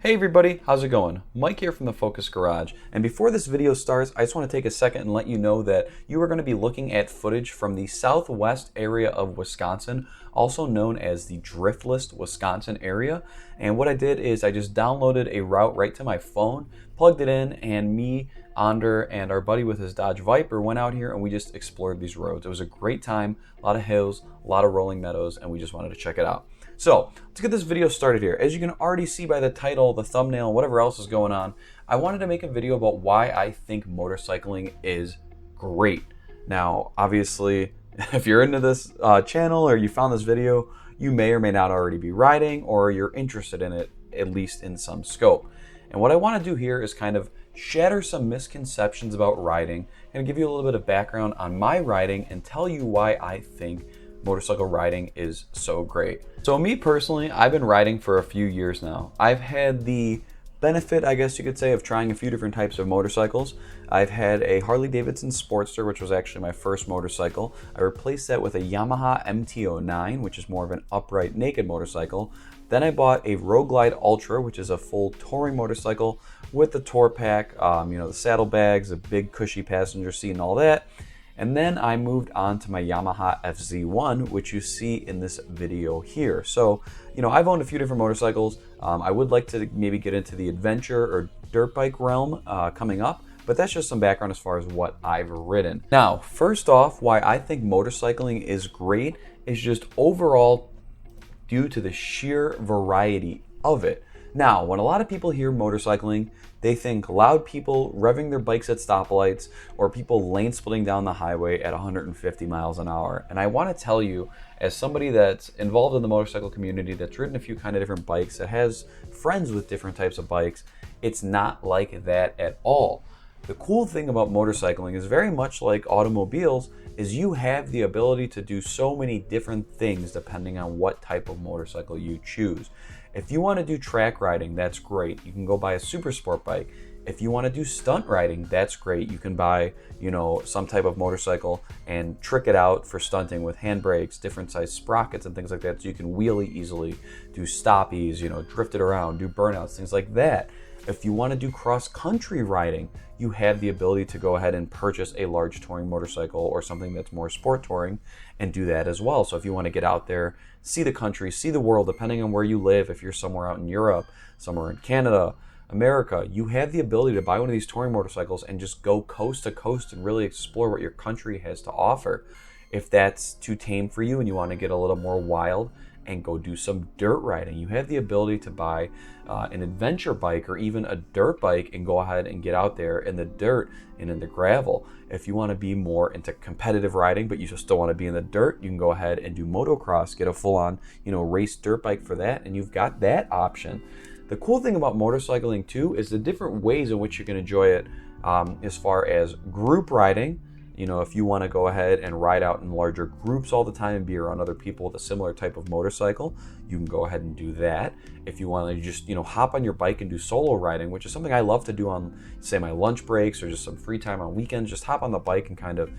Hey everybody, how's it going? Mike here from the Focus Garage, and before this video starts, I just want to take a second and let you know that you are going to be looking at footage from the southwest area of Wisconsin, also known as the Driftless Wisconsin area. And what I did is I just downloaded a route right to my phone, plugged it in, and me, Onder, and our buddy with his Dodge Viper went out here and we just explored these roads. It was a great time, a lot of hills, a lot of rolling meadows, and we just wanted to check it out. So, to get this video started here, as you can already see by the title, the thumbnail, whatever else is going on, I wanted to make a video about why I think motorcycling is great. Now, obviously, if you're into this channel or you found this video, you may or may not already be riding or you're interested in it, at least in some scope. And what I want to do here is kind of shatter some misconceptions about riding and give you a little bit of background on my riding and tell you why I think motorcycle riding is so great. So me personally, I've been riding for a few years now. I've had the benefit, I guess you could say, of trying a few different types of motorcycles. I've had a Harley-Davidson Sportster, which was actually my first motorcycle. I replaced that with a Yamaha MT-09, which is more of an upright naked motorcycle. Then I bought a Road Glide Ultra, which is a full touring motorcycle with the tour pack, the saddlebags, a big cushy passenger seat and all that. And then I moved on to my Yamaha FZ1, which you see in this video here. So, I've owned a few different motorcycles. I would like to maybe get into the adventure or dirt bike realm coming up, but that's just some background as far as what I've ridden. Now, first off, why I think motorcycling is great is just overall due to the sheer variety of it. Now, when a lot of people hear motorcycling, they think loud people revving their bikes at stoplights or people lane splitting down the highway at 150 miles an hour. And I want to tell you, as somebody that's involved in the motorcycle community, that's ridden a few kind of different bikes, that has friends with different types of bikes, it's not like that at all. The cool thing about motorcycling is very much like automobiles, is you have the ability to do so many different things depending on what type of motorcycle you choose. If you want to do track riding, that's great. You can go buy a super sport bike. If you want to do stunt riding, that's great. You can buy, some type of motorcycle and trick it out for stunting with handbrakes, different size sprockets and things like that, so you can wheelie easily, do stoppies, drift it around, do burnouts, things like that. If you want to do cross-country riding, you have the ability to go ahead and purchase a large touring motorcycle or something that's more sport touring and do that as well. So if you want to get out there, see the country, see the world, depending on where you live, if you're somewhere out in Europe, somewhere in Canada, America, you have the ability to buy one of these touring motorcycles and just go coast to coast and really explore what your country has to offer. If that's too tame for you and you want to get a little more wild and go do some dirt riding, you have the ability to buy an adventure bike or even a dirt bike and go ahead and get out there in the dirt and in the gravel. If you want to be more into competitive riding but you just don't want to be in the dirt, you can go ahead and do motocross, get a full-on race dirt bike for that, and you've got that option. The cool thing about motorcycling too is the different ways in which you can enjoy it, as far as group riding. If you want to go ahead and ride out in larger groups all the time and be around other people with a similar type of motorcycle, you can go ahead and do that. If you want to just, hop on your bike and do solo riding, which is something I love to do on, say, my lunch breaks or just some free time on weekends, just hop on the bike and kind of,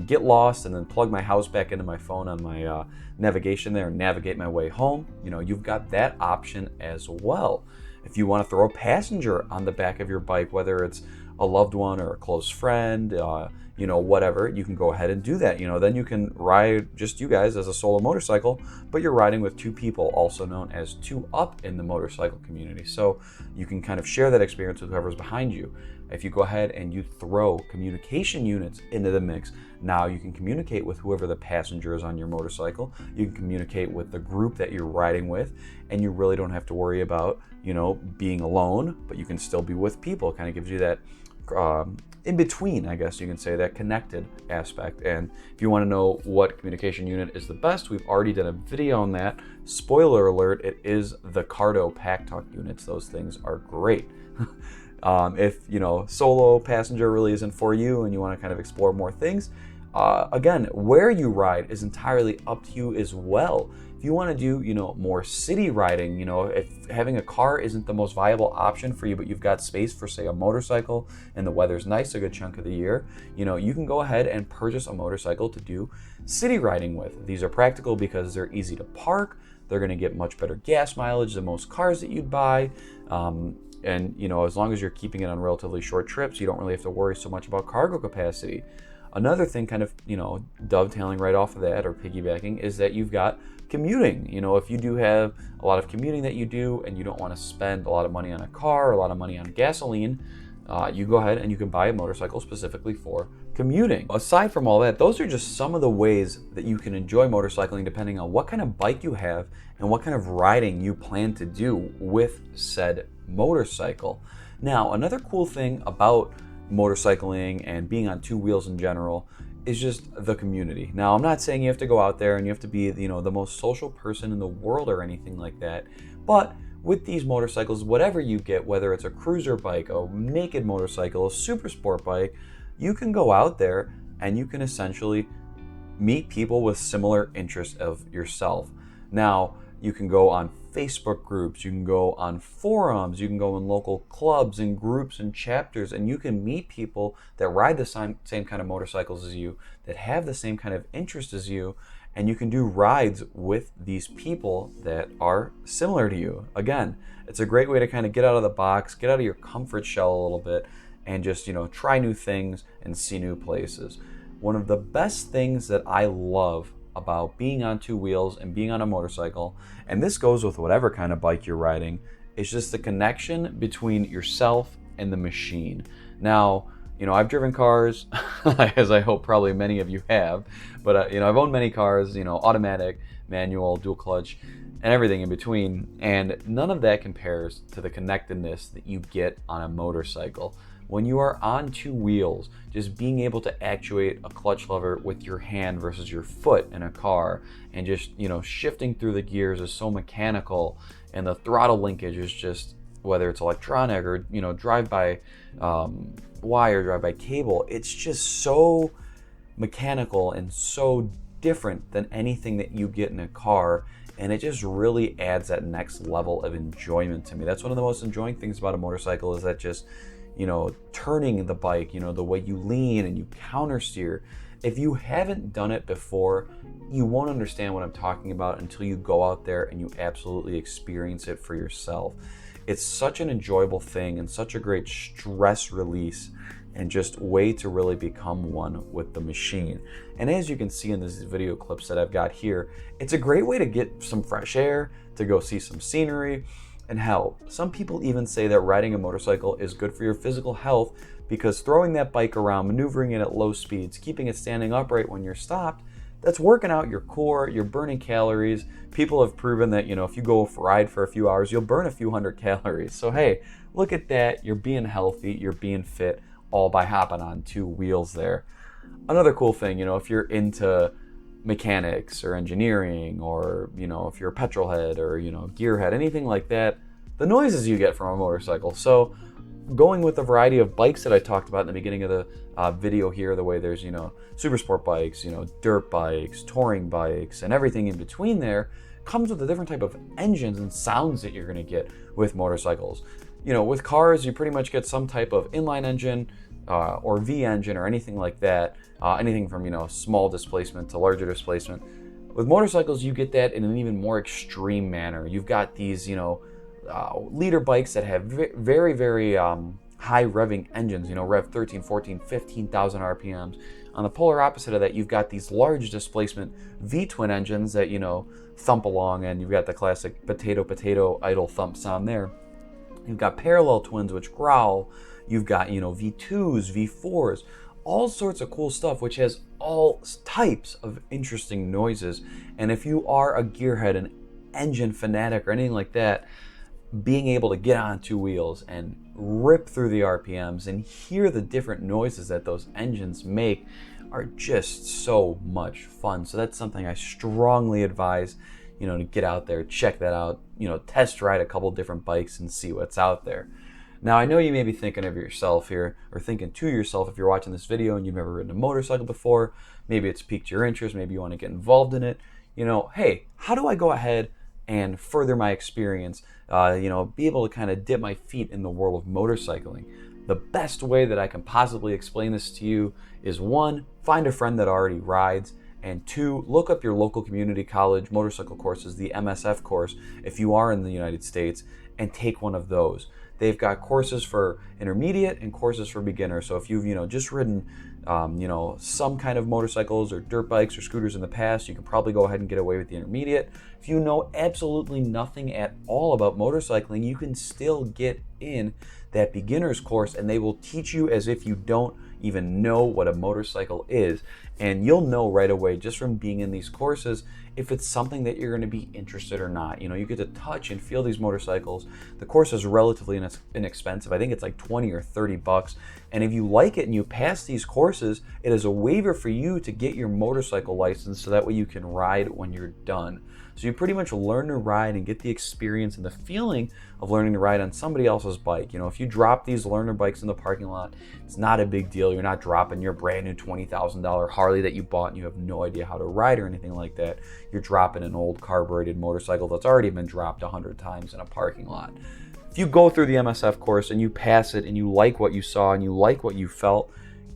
get lost and then plug my house back into my phone on my navigation there and navigate my way home. You've got that option as well. If you want to throw a passenger on the back of your bike, whether it's a loved one or a close friend, whatever, you can go ahead and do that. Then you can ride just you guys as a solo motorcycle, but you're riding with two people, also known as two up in the motorcycle community. So you can kind of share that experience with whoever's behind you. If you go ahead and you throw communication units into the mix, now you can communicate with whoever the passenger is on your motorcycle. You can communicate with the group that you're riding with, and you really don't have to worry about, being alone, but you can still be with people. It kind of gives you that in between, I guess you can say, that connected aspect. And if you want to know what communication unit is the best, we've already done a video on that. Spoiler alert, it is the Cardo Pack Talk units. Those things are great. If solo passenger really isn't for you and you want to kind of explore more things, again, where you ride is entirely up to you as well. If you want to do, more city riding, if having a car isn't the most viable option for you, but you've got space for, say, a motorcycle and the weather's nice a good chunk of the year, you can go ahead and purchase a motorcycle to do city riding with. These are practical because they're easy to park, They're going to get much better gas mileage than most cars that you'd buy. And, you know, as long as you're keeping it on relatively short trips, you don't really have to worry so much about cargo capacity. Another thing kind of, you know, dovetailing right off of that or piggybacking is that you've got commuting. You know, if you do have a lot of commuting that you do and you don't want to spend a lot of money on a car or a lot of money on gasoline, you go ahead and you can buy a motorcycle specifically for commuting. Aside from all that, those are just some of the ways that you can enjoy motorcycling depending on what kind of bike you have and what kind of riding you plan to do with said motorcycle. Now, another cool thing about motorcycling and being on two wheels in general is just the community. Now, I'm not saying you have to go out there and you have to be, you know, the most social person in the world or anything like that, but with these motorcycles, whatever you get, whether it's a cruiser bike, a naked motorcycle, a super sport bike, you can go out there and you can essentially meet people with similar interests of yourself. Now, you can go on Facebook groups, you can go on forums, you can go in local clubs and groups and chapters, and you can meet people that ride the same kind of motorcycles as you, that have the same kind of interest as you, and you can do rides with these people that are similar to you. Again, it's a great way to kind of get out of the box, get out of your comfort shell a little bit, and just, you know, try new things and see new places. One of the best things that I love about being on two wheels and being on a motorcycle, and this goes with whatever kind of bike you're riding, is just the connection between yourself and the machine. Now, you know, I've driven cars, as I hope probably many of you have, but you know, I've owned many cars, you know, automatic, manual, dual clutch, and everything in between, and none of that compares to the connectedness that you get on a motorcycle. When you are on two wheels, just being able to actuate a clutch lever with your hand versus your foot in a car, and just, you know, shifting through the gears is so mechanical, and the throttle linkage is just, whether it's electronic or, you know, drive by wire, drive by cable, it's just so mechanical and so different than anything that you get in a car, and it just really adds that next level of enjoyment to me. That's one of the most enjoying things about a motorcycle, is that just, you know, turning the bike, you know, the way you lean and you counter steer. If you haven't done it before, you won't understand what I'm talking about until you go out there and you absolutely experience it for yourself. It's such an enjoyable thing and such a great stress release and just way to really become one with the machine. And as you can see in these video clips that I've got here, it's a great way to get some fresh air, to go see some scenery. And hell, some people even say that riding a motorcycle is good for your physical health, because throwing that bike around, maneuvering it at low speeds, keeping it standing upright when you're stopped, that's working out your core, you're burning calories. People have proven that, you know, if you go ride for a few hours, you'll burn a few hundred calories. So hey, look at that, you're being healthy, you're being fit, all by hopping on two wheels there. Another cool thing, you know, if you're into mechanics or engineering, or, you know, if you're a petrol head or, you know, gearhead, anything like that, the noises you get from a motorcycle. So going with the variety of bikes that I talked about in the beginning of the video here, the way there's, you know, super sport bikes, you know, dirt bikes, touring bikes, and everything in between there, comes with a different type of engines and sounds that you're going to get with motorcycles. You know, with cars, you pretty much get some type of inline engine or V engine or anything like that, anything from, you know, small displacement to larger displacement. With motorcycles, you get that in an even more extreme manner. You've got these, you know, leader bikes that have very, very high revving engines, you know, rev 13, 14, 15,000 RPMs. On the polar opposite of that, you've got these large displacement V-twin engines that, you know, thump along, and you've got the classic potato idle thump sound there. You've got parallel twins which growl. You've got, you know, V2s, V4s, all sorts of cool stuff, which has all types of interesting noises. And if you are a gearhead, an engine fanatic, or anything like that, being able to get on two wheels and rip through the RPMs and hear the different noises that those engines make are just so much fun. So that's something I strongly advise, you know, to get out there, check that out, you know, test ride a couple different bikes and see what's out there. Now, I know you may be thinking of yourself here, or thinking to yourself if you're watching this video and you've never ridden a motorcycle before, maybe it's piqued your interest, maybe you want to get involved in it. You know, hey, how do I go ahead and further my experience, you know, be able to kind of dip my feet in the world of motorcycling? The best way that I can possibly explain this to you is, one, find a friend that already rides And 2, look up your local community college motorcycle courses, the MSF course, if you are in the United States, and take one of those. They've got courses for intermediate and courses for beginners. So if you've just ridden some kind of motorcycles or dirt bikes or scooters in the past, you can probably go ahead and get away with the intermediate. If you know absolutely nothing at all about motorcycling, you can still get in that beginner's course, and they will teach you as if you don't even know what a motorcycle is. And you'll know right away just from being in these courses if it's something that you're going to be interested or not. You get to touch and feel these motorcycles. The course is relatively inexpensive. I think it's like 20 or 30 bucks. And if you like it and you pass these courses, it is a waiver for you to get your motorcycle license, so that way you can ride when you're done. So you pretty much learn to ride and get the experience and the feeling of learning to ride on somebody else's bike. If you drop these learner bikes in the parking lot, it's not a big deal. You're not dropping your brand new $20,000 Harley that you bought and you have no idea how to ride or anything like that. You're dropping an old carbureted motorcycle that's already been dropped 100 times in a parking lot. If you go through the MSF course and you pass it and you like what you saw and you like what you felt,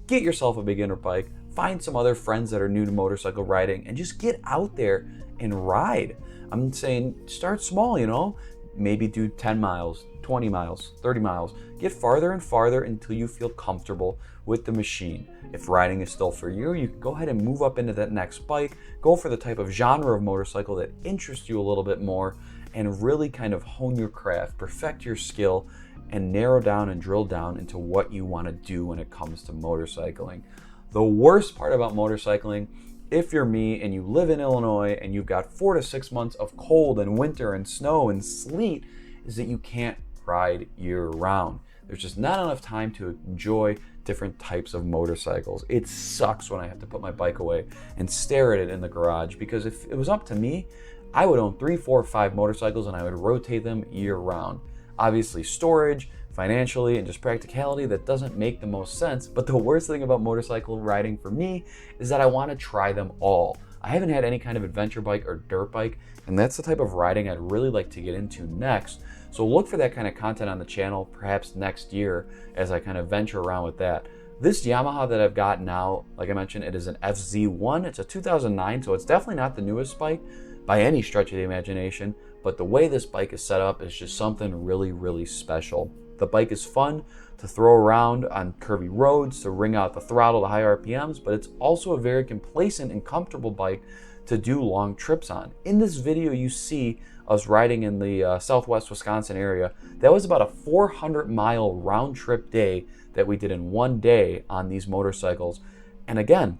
get yourself a beginner bike, find some other friends that are new to motorcycle riding, and just get out there and ride. I'm saying start small, maybe do 10 miles, 20 miles, 30 miles. Get farther and farther until you feel comfortable with the machine. If riding is still for you, you can go ahead and move up into that next bike, go for the type of genre of motorcycle that interests you a little bit more, and really kind of hone your craft, perfect your skill, and narrow down and drill down into what you want to do when it comes to motorcycling. The worst part about motorcycling, if you're me and you live in Illinois and you've got 4 to 6 months of cold and winter and snow and sleet, is that you can't ride year round. There's just not enough time to enjoy different types of motorcycles. It sucks when I have to put my bike away and stare at it in the garage, because if it was up to me, I would own 3, 4, 5 motorcycles and I would rotate them year round. Obviously storage, financially, and just practicality, that doesn't make the most sense. But the worst thing about motorcycle riding for me is that I want to try them all. I haven't had any kind of adventure bike or dirt bike, and that's the type of riding I'd really like to get into next. So look for that kind of content on the channel perhaps next year as I kind of venture around with that. This Yamaha that I've got now, like I mentioned, it is an FZ1. It's a 2009, so it's definitely not the newest bike by any stretch of the imagination, but the way this bike is set up is just something really, really special. The bike is fun to throw around on curvy roads, to wring out the throttle to high RPMs, but it's also a very complacent and comfortable bike to do long trips on. In this video, you see us riding in the southwest Wisconsin area. That was about a 400-mile round trip day that we did in one day on these motorcycles. And again,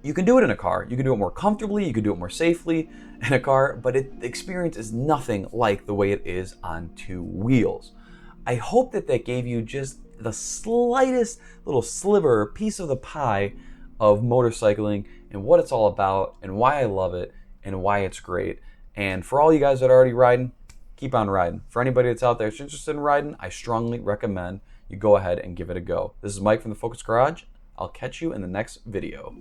you can do it in a car. You can do it more comfortably, you can do it more safely in a car, but the experience is nothing like the way it is on 2 wheels. I hope that gave you just the slightest little sliver or piece of the pie of motorcycling and what it's all about and why I love it and why it's great. And for all you guys that are already riding, keep on riding. For anybody that's out there that's interested in riding, I strongly recommend you go ahead and give it a go. This is Mike from the Focus Garage. I'll catch you in the next video.